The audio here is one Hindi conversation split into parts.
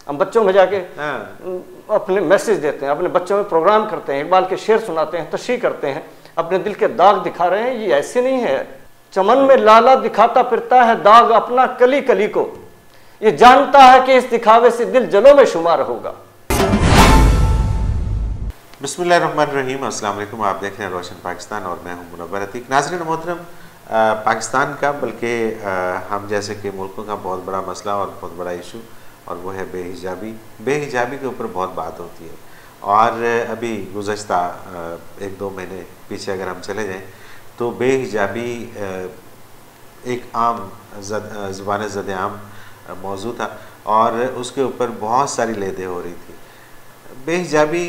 हम बच्चों में जाके अपने मैसेज देते हैं, अपने बच्चों में प्रोग्राम करते हैं, इकबाल के शेर सुनाते हैं, तशरीह करते हैं, अपने दिल के दाग दिखा रहे हैं। ये ऐसे नहीं है। चमन में लाला दिखाता फिरता है दाग अपना कली कली को, ये जानता है कि इस दिखावे से दिल जलों में शुमार होगा। बिस्मिल्लाहिर्रहमानिर्रहीम, अस्सलाम वालेकुम। आप देख रहे हैं रोशन पाकिस्तान और मैं हूं मुनव्वर अतीक। नाज़रीन मोहतरम, पाकिस्तान का बल्कि हम जैसे कि मुल्कों का बहुत बड़ा मसला और बहुत बड़ा इशू, और वो है बेहिजाबी। बेहिजाबी के ऊपर बहुत बात होती है, और अभी गुज़श्ता 1-2 महीने पीछे अगर हम चले जाएं तो बेहिजाबी एक आम ज़ुबान ज़द-ए-आम मौजू था, और उसके ऊपर बहुत सारी लेदे हो रही थी। बेहिजाबी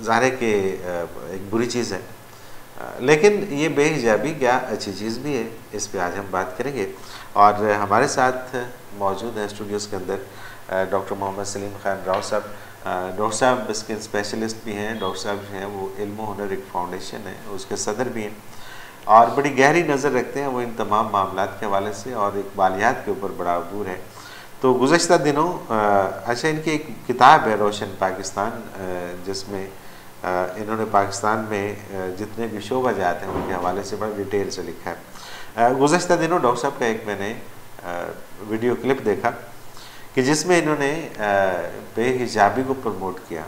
ज़ाहिर है कि एक बुरी चीज़ है, लेकिन ये बेहिजाबी क्या अच्छी चीज़ भी है, इस पे आज हम बात करेंगे। और हमारे साथ मौजूद हैं स्टूडियोज़ के अंदर डॉक्टर मोहम्मद सलीम खान राव साहब। डॉक्टर साहब स्किन स्पेशलिस्ट भी हैं। डॉक्टर साहब जो हैं वो इल्म हुनर एक फाउंडेशन है, उसके सदर भी हैं, और बड़ी गहरी नज़र रखते हैं वो इन तमाम मामलात के हवाले से, और इकबालियात के ऊपर बड़ा अबूर है। तो गुज़श्ता दिनों अच्छा, इनकी एक किताब है रोशन पाकिस्तान, जिसमें इन्होंने पाकिस्तान में जितने भी शोबा जाते हैं उनके हवाले से बड़ा डिटेल से लिखा है। गुज़श्ता दिनों डॉक्टर साहब का एक मैंने वीडियो क्लिप देखा कि जिसमें इन्होंने बेहिजाबी को प्रमोट किया,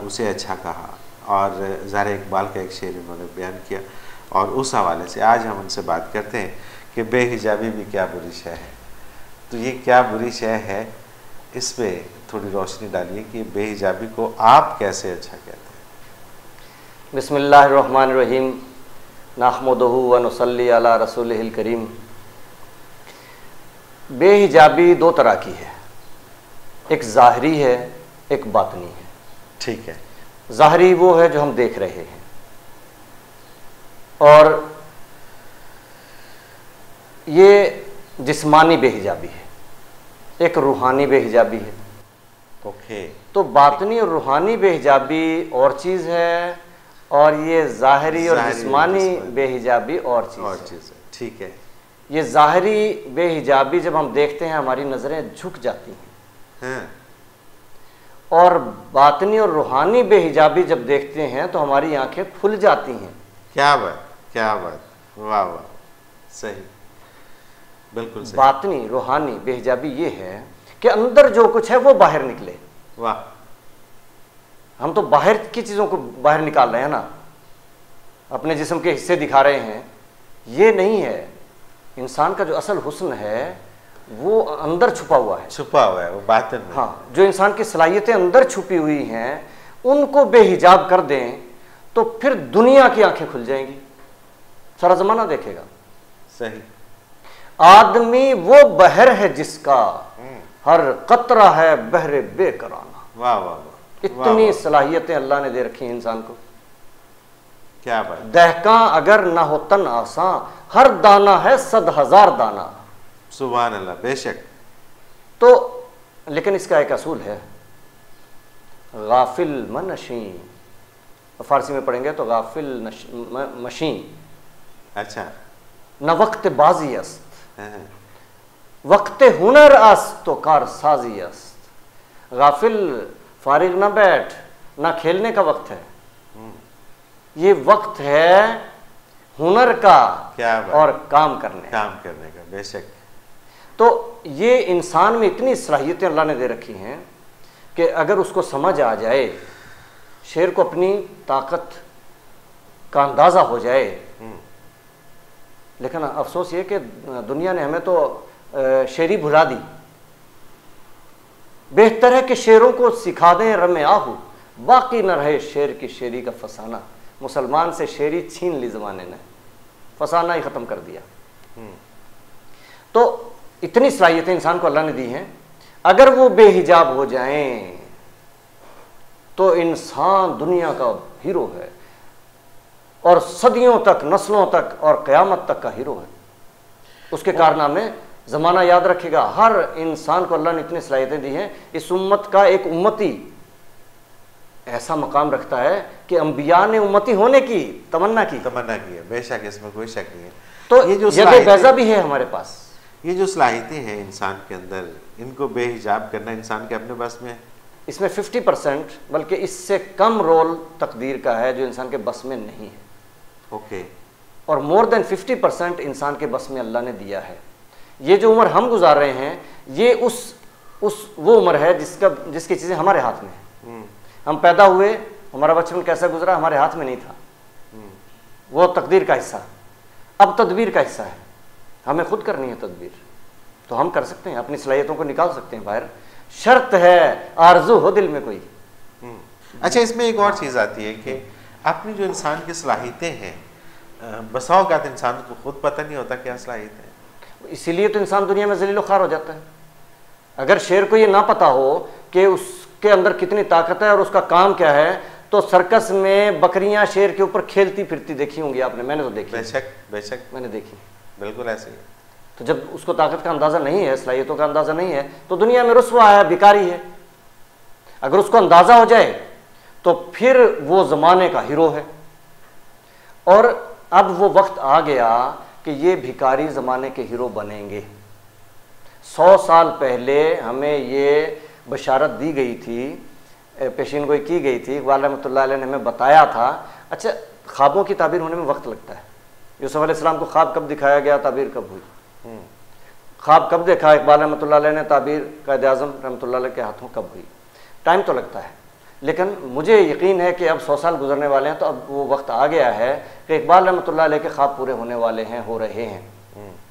उसे अच्छा कहा, और ज़ाहिर इकबाल का एक शेर इन्होंने बयान किया, और उस हवाले से आज हम उनसे बात करते हैं कि बेहिजाबी भी क्या बुरी शय है। तो ये क्या बुरी शय है, इस पर थोड़ी रोशनी डालिए कि बेहिजाबी को आप कैसे अच्छा कहते हैं। बिस्मिल्लाहिर्रहमानिर्रहीम, नहमदुहु व नुसल्ली अला रसूलिहिल करीम। बेहिजाबी दो तरह की है, एक ज़ाहरी है, एक बातनी है। ठीक है। ज़ाहरी वो है जो हम देख रहे हैं, और ये जिस्मानी बेहिजाबी है, एक रूहानी बेहिजाबी है। ओके। तो बातनी और रूहानी बेहिजाबी और चीज़ है, और ये ज़ाहरी और जिस्मानी बेहिजाबी और चीज़ है। ठीक है। ये ज़ाहरी बेहिजाबी जब हम देखते हैं हमारी नज़रें झुक जाती हैं, और बातनी और रूहानी बेहिजाबी जब देखते हैं तो हमारी आंखें खुल जाती हैं। क्या बात, क्या बात, वाह वाह, सही, बिल्कुल सही। बातनी रूहानी बेहिजाबी ये है कि अंदर जो कुछ है वो बाहर निकले। वाह। हम तो बाहर की चीज़ों को बाहर निकाल रहे हैं ना, अपने जिस्म के हिस्से दिखा रहे हैं, ये नहीं है। इंसान का जो असल हुस्न है वो अंदर छुपा हुआ है, वो बातिन में। हाँ, जो इंसान की सलाहियतें अंदर छुपी हुई हैं उनको बेहिजाब कर दें तो फिर दुनिया की आंखें खुल जाएंगी, सारा जमाना देखेगा। सही। आदमी वो बहर है जिसका हर कतरा है बहरे बेकराना। वाह वाह वाह, इतनी सलाहियतें अल्लाह ने दे रखी हैं इंसान को। क्या बात। दहका अगर ना हो तन आसान, हर दाना है 100,000 दाना। सुभान अल्लाह, बेशक। तो लेकिन इसका एक असूल है, गाफिल मनशी, फारसी में पढ़ेंगे तो गाफिल मशी। अच्छा। न वक्त बाजी अस्त, वक्त हुनर अस्त तो कार साजी अस्त। गाफिल फारिग न बैठ, ना खेलने का वक्त है, ये वक्त है हुनर का। क्या बात। और काम करने का, बेशक। तो ये इंसान में इतनी सलाहियतें अल्लाह ने दे रखी हैं कि अगर उसको समझ आ जाए, शेर को अपनी ताकत का अंदाज़ा हो जाए। लेकिन अफसोस ये कि दुनिया ने हमें तो शेरी भुला दी। बेहतर है कि शेरों को सिखा दें रमे आहू, बाकी न रहे शेर की शेरी का फसाना। मुसलमान से शेरी छीन ली ज़माने ने, फसाना ही ख़त्म कर दिया। तो इतनी सलाहियतें इंसान को अल्लाह ने दी हैं, अगर वो बेहिजाब हो जाएं तो इंसान दुनिया का हीरो है, और सदियों तक, नस्लों तक और क़यामत तक का हीरो है। उसके कारनामे ज़माना याद रखेगा। हर इंसान को अल्लाह ने इतनी सलाहियतें दी हैं। इस उम्मत का एक उम्मती ऐसा मकाम रखता है कि अंबिया ने उम्मती होने की तमन्ना की है। बेशक, इसमें कोई शक नहीं है। तो ये जो बैजा भी है हमारे पास, ये जो सलाहियतें हैं इंसान के अंदर, इनको बेहिजाब करना इंसान के अपने बस में है? इसमें 50% बल्कि इससे कम रोल तकदीर का है जो इंसान के बस में नहीं है। ओके। और मोर देन 50% इंसान के बस में अल्लाह ने दिया है। ये जो उम्र हम गुजार रहे हैं ये वो उम्र है जिसकी चीज़ें हमारे हाथ में है। हम पैदा हुए, हमारा बचपन कैसा गुजरा हमारे हाथ में नहीं था, वो तकदीर का हिस्सा, अब तदबीर का हिस्सा है, हमें खुद करनी है तदबीर। तो हम कर सकते हैं, अपनी सलाहियतों को निकाल सकते हैं बाहर, शर्त है आरजू हो दिल में कोई। अच्छा, इसमें एक और चीज़ आती है कि अपनी जो इंसान की सलाहियतें हैं, बसा औक़ात इंसान को खुद पता नहीं होता क्या सलाहियत है। इसीलिए तो इंसान दुनिया में ज़लील ख़ार हो जाता है। अगर शेर को ये ना पता हो कि उसके अंदर कितनी ताकत है और उसका काम क्या है, तो सर्कस में बकरियां शेर के ऊपर खेलती फिरती देखी होंगी आपने, मैंने तो देखी। बेशक बेशक मैंने देखी, बिल्कुल ऐसे ही। तो जब उसको ताकत का अंदाज़ा नहीं है, सलाहियतों का अंदाज़ा नहीं है, तो दुनिया में रुस्वा है, भिखारी है। अगर उसको अंदाज़ा हो जाए तो फिर वो ज़माने का हीरो है। और अब वो वक्त आ गया कि ये भिखारी ज़माने के हीरो बनेंगे। 100 साल पहले हमें ये बशारत दी गई थी, पेशीन गोई की गई थी, इकबाल रहमतुल्लाह अलैह ने हमें बताया था। अच्छा, ख्वाबों की ताबीर होने में वक्त लगता है। यूसुफ अलैहिस्सलाम को ख्वाब कब दिखाया गया, ताबीर कब हुई, ख्वाब कब देखा इकबाल रहमतुल्लाह अलैह ने, ताबीर कायद-ए-आज़म रहमतुल्लाह अलैह के हाथों कब हुई। टाइम तो लगता है, लेकिन मुझे यकीन है कि अब 100 साल गुजरने वाले हैं, तो अब वो वक्त आ गया है कि इकबाल रहमतुल्लाह अलैह के ख्वाब पूरे होने वाले हैं, हो रहे हैं।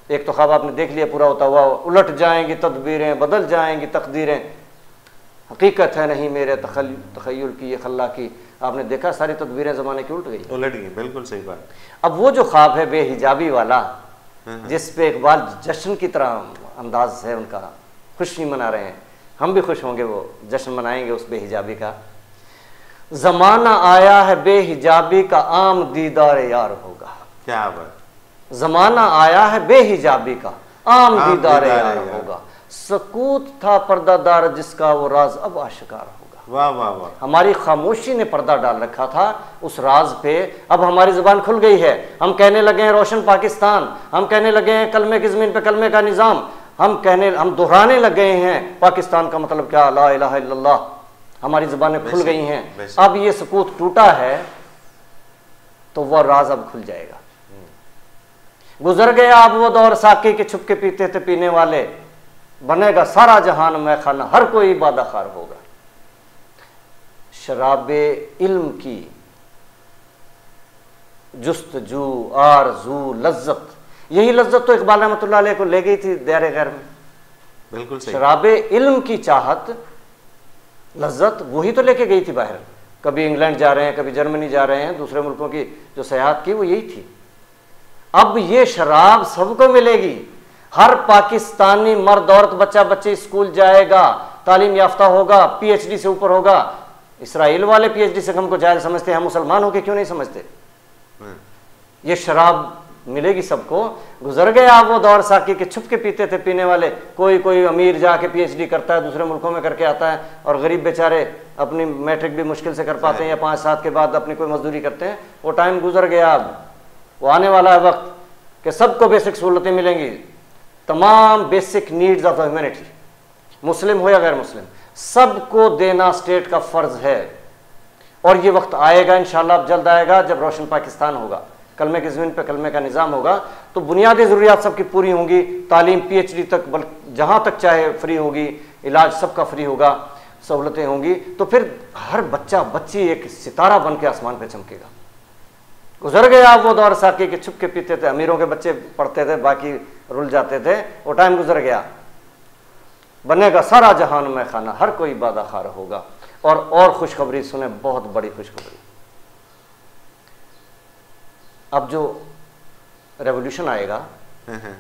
एक तो ख्वाब आपने देख लिया पूरा होता हुआ, उलट जाएंगी तदबीरें, बदल जाएंगी तकदीरें, हकीकत है नहीं मेरे तखय्युल की ये खल्ला की। आपने देखा सारी तदबीरें ज़माने की उलट गई, उलट गई, बिल्कुल सही बात। अब वो जो ख्वाब है बेहिजाबी वाला, जिस पे इकबाल जश्न की तरह अंदाज है उनका, खुशी मना रहे हैं, हम भी खुश होंगे, वो जश्न मनाएंगे उस बेहिजाबी का। ज़माना आया है बेहिजाबी का, आम दीदार यार होगा। क्या बात। ज़माना आया है बेहिजाबी का, आम दीदार यार होगा। सकूत था पर्दादार जिसका, वो राज अब आशिकार होगा। वाह वाह वाह। हमारी खामोशी ने पर्दा डाल रखा था उस राज पे, अब हमारी जुबान खुल गई है। हम कहने लगे हैं रोशन पाकिस्तान, हम कहने लगे हैं कलमे की ज़मीन पे कलमे का निज़ाम, हम दोहराने लगे हैं पाकिस्तान का मतलब क्या, ला इलाहा इल्लल्लाह। हमारी जुबानें खुल गई हैं। अब ये सकूत टूटा है तो वह राज अब खुल जाएगा। गुजर गया अब वो दौर साकी के छुप के पीते थे पीने वाले, बनेगा सारा जहान मैं खाना, हर कोई इबादा खार होगा। शराबे इल्म की जुस्तजू, आरजू, लज्जत, यही लज्जत तो इकबाल रहमतुल्लाह अलैह को ले गई थी दायरे गैर में। बिल्कुल सही। शराबे इल्म की चाहत, लज्जत वही तो लेके गई थी बाहर। कभी इंग्लैंड जा रहे हैं, कभी जर्मनी जा रहे हैं, दूसरे मुल्कों की जो सयाहत की वो यही थी। अब ये शराब सबको मिलेगी। हर पाकिस्तानी मर्द औरत बच्चा बच्ची स्कूल जाएगा, तालीम याफ्ता होगा, पीएचडी से ऊपर होगा। इसराइल वाले पीएचडी से हमको जायज समझते हैं, हम मुसलमान होके क्यों नहीं समझते। ये शराब मिलेगी सबको। गुजर गया वो दौर साकी के छुप के पीते थे पीने वाले। कोई अमीर जाके पीएचडी करता है, दूसरे मुल्कों में करके आता है, और गरीब बेचारे अपनी मैट्रिक भी मुश्किल से कर पाते हैं या 5 साल के बाद अपनी कोई मजदूरी करते हैं। वो टाइम गुजर गया। अब वो आने वाला है वक्त कि सबको बेसिक सहूलतें मिलेंगी, तमाम बेसिक नीड्स ऑफ ह्यूमैनिटी, मुस्लिम हो या गैर मुस्लिम, सबको देना स्टेट का फर्ज है। और ये वक्त आएगा इंशाल्लाह, अब जल्द आएगा, जब रोशन पाकिस्तान होगा, कलमे की ज़मीन पे कलमे का निज़ाम होगा, तो बुनियादी ज़रूरियात सबकी पूरी होंगी। तालीम पीएचडी तक, जहाँ तक चाहे फ्री होगी, इलाज सबका फ्री होगा, सहूलतें होंगी। तो फिर हर बच्चा बच्ची एक सितारा बन के आसमान पे चमकेगा। गुजर गया वो दौर साकी के छुप के पीते थे, अमीरों के बच्चे पढ़ते थे, बाकी रुल जाते थे। वो टाइम गुजर गया। बनेगा सारा जहान में खाना, हर कोई इबादा खार होगा। और खुशखबरी सुने, बहुत बड़ी खुशखबरी। अब जो रेवोल्यूशन आएगा,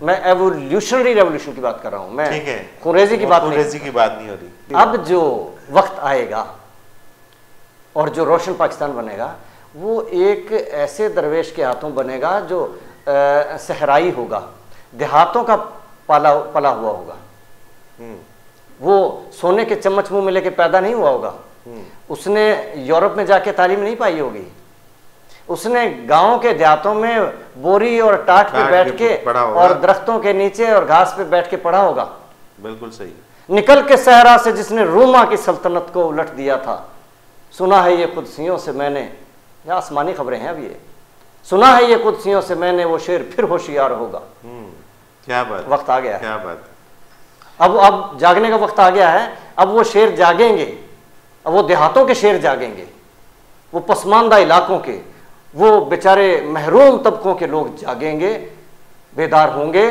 मैं एवोल्यूशनरी रेवोल्यूशन की बात कर रहा हूं, मैं खुरेजी की बात नहीं हो रही। अब जो वक्त आएगा और जो रोशन पाकिस्तान बनेगा, वो एक ऐसे दरवेश के हाथों बनेगा जो सहराई होगा, देहातों का पला हुआ होगा। वो सोने के चम्मच मुंह में लेके पैदा नहीं हुआ होगा। उसने यूरोप में जाके तालीम नहीं पाई होगी। उसने गांव के देहातों में बोरी और टाट पे बैठ के और दरख्तों के नीचे और घास पे बैठ के पढ़ा होगा। बिल्कुल सही। निकल के सहरा से जिसने रूमा की सल्तनत को उलट दिया था। सुना है ये कुदसियों से मैंने, ये आसमानी खबरें हैं अब ये, सुना है ये कुदसियों से मैंने वो शेर फिर होशियार होगा। क्या बात, वक्त आ गया, क्या बात। अब जागने का वक्त आ गया है। अब वो शेर जागेंगे, अब वो देहातों के शेर जागेंगे, वो पसमानदा इलाकों के, वो बेचारे महरूम तबकों के लोग जागेंगे, बेदार होंगे,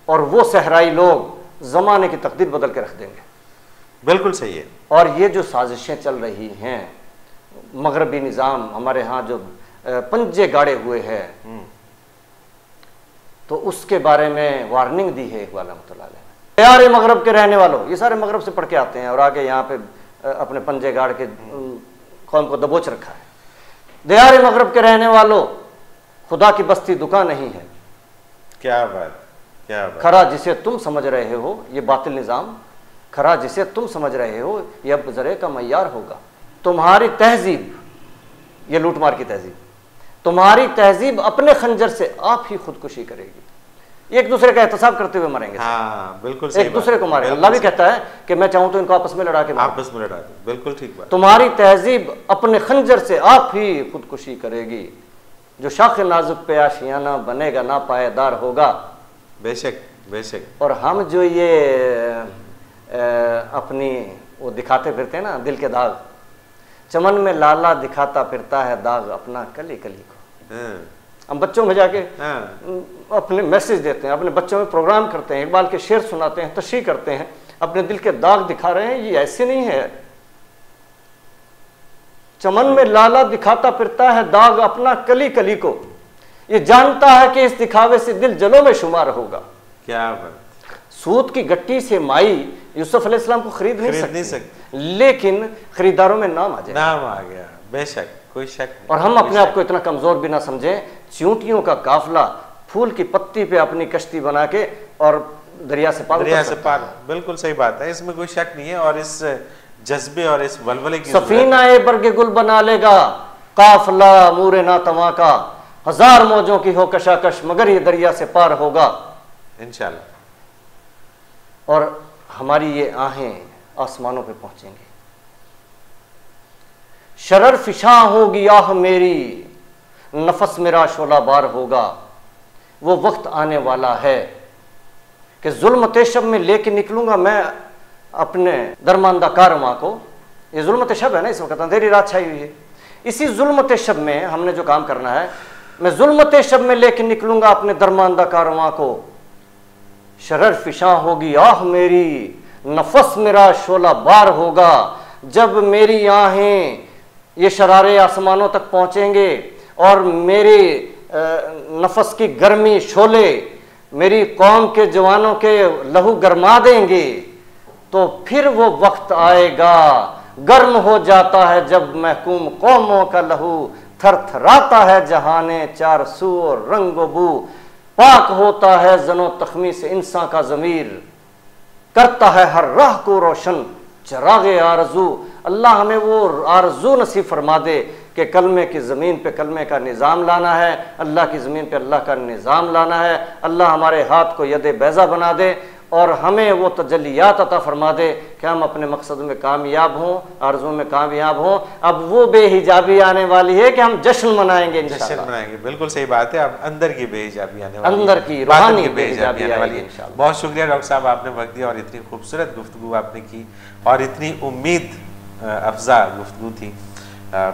और वो सहराई लोग जमाने की तकदीर बदल के रख देंगे। बिल्कुल सही है। और ये जो साजिशें चल रही हैं, मगरबी निज़ाम हमारे यहाँ जो पंजे गाड़े हुए हैं, तो उसके बारे में वार्निंग दी है इकबाल रहमतुल्लाह अलैह। यार मगरब के रहने वालों, ये सारे मगरब से पढ़ के आते हैं और आके यहाँ पे अपने पंजे गाड़ के कौम को दबोच रखा है। दयारे मगरब के रहने वालों, खुदा की बस्ती दुकान नहीं है। क्या बात, क्या बात। खरा जिसे तुम समझ रहे हो ये बातिल निज़ाम, खरा जिसे तुम समझ रहे हो ये अब गुज़रे का मय्यार होगा। तुम्हारी तहजीब, ये लूटमार की तहजीब, तुम्हारी तहजीब अपने खंजर से आप ही खुदकुशी करेगी। एक दूसरे का एहतसाब करते हुए मरेंगे। हाँ, बिल्कुल एक दूसरे को मारेंगे। अल्लाह भी कहता है कि मैं चाहूं तो इनको आपस में लड़ा के मारूं। आपस में लड़ा दो, बिल्कुल ठीक बात। तुम्हारी तहजीब अपने खंजर से आप ही खुदकुशी करेगी। जो शाख नाजुक पे आशियाना बनेगा ना पायदार होगा। बेशक, बेशक। और हम जो ये अपनी वो दिखाते फिरते हैं ना दिल के दाग, चमन में लाला दिखाता फिरता है दाग अपना कली कली को। हम बच्चों में जाके अपने मैसेज देते हैं, अपने बच्चों में प्रोग्राम करते हैं, इकबाल के शेर सुनाते हैं, तशरीह करते हैं, अपने दिल के दाग दिखा रहे हैं। ये ऐसे नहीं है। चमन में लाला दिखाता फिरता है दाग अपना कली कली को, ये जानता है कि इस दिखावे से दिल जलों में शुमार होगा। क्या बात। सूत की गट्टी से माई यूसुफ अलैहिस्सलाम को खरीद नहीं सकती, लेकिन खरीदारों में नाम आ जाए, नाम आ गया। बेशक, कोई शक नहीं। और हम अपने आप को इतना कमजोर भी ना समझें। चींटियों का काफला फूल की पत्ती पे अपनी कश्ती बना के और दरिया से पार, बिल्कुल सही बात है, इसमें कोई शक नहीं है। और इस जज्बे और इस वलवले की सफीना ए बरगे गुल बना लेगा काफला मूरे ना तवा का, हजार मौजों की हो कशाकश मगर ये दरिया से पार होगा इंशाल्लाह। और हमारी ये आहें आसमानों पे पहुंचेंगी। शरर फिशा होगी आह मेरी, नफस मेरा शोला बार होगा। वो वक्त आने वाला है कि जुल्म तेशब में लेके निकलूंगा मैं अपने दरमानदा कारवां को। ये जुल्म तेशब है ना, इस वक्त अंधेरी रात छाई हुई है। इसी जुल्म तेशब में हमने जो काम करना है, मैं जुल्म तेशब में लेके निकलूंगा अपने दरमानदा कारवां को। शरर फिशा होगी आह मेरी, नफस मेरा शोला बार होगा। जब मेरी आहें ये शरारे आसमानों तक पहुंचेंगे और मेरे नफस की गर्मी शोले मेरी कौम के जवानों के लहू गरमा देंगे, तो फिर वो वक्त आएगा गर्म हो जाता है जब महकूम कौमों का लहू थरथराता है जहाने चार सू और रंग बू। पाक होता है जनो तख्मी से इंसान का ज़मीर, करता है हर राह को रोशन चरागे आरजू। अल्लाह हमें वो आरजू नसीब फरमा दे कि कलमे की ज़मीन पे कलमे का निज़ाम लाना है, अल्लाह की ज़मीन पे अल्लाह का निज़ाम लाना है। अल्लाह हमारे हाथ को यदे बैज़ा बना दे और हमें वो तजल्लियात अता फरमा दे कि हम अपने मकसद में कामयाब हों, आरज़ू में कामयाब हों। अब वो बेहिजाबी आने वाली है कि हम जश्न मनाएंगे, जश्न मनाएंगे। बिल्कुल सही बात है। अब अंदर की बेहिजाबी आने वाली, अंदर की रूहानी बेहिजाबी आने वाली है। बहुत शुक्रिया डॉक्टर साहब, आपने वक्त दिया और इतनी खूबसूरत गुफ्तगू आपने की और इतनी उम्मीद अफजा गुफ्तगू थी।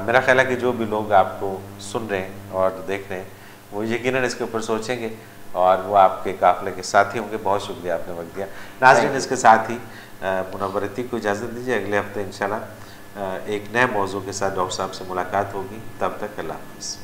मेरा ख्याल है कि जो भी लोग आपको सुन रहे हैं और देख रहे हैं वो यकीनन इसके ऊपर सोचेंगे और वो आपके काफ़िले के साथी होंगे। बहुत शुक्रिया, आपने वक्त दिया। नाज़रीन, इसके साथ ही मुनव्वर अतीक को इजाज़त दीजिए। अगले हफ्ते इंशाल्लाह एक नए मौजू के साथ डॉक्टर साहब से मुलाकात होगी। तब तक अल्लाह हाफ़िज़।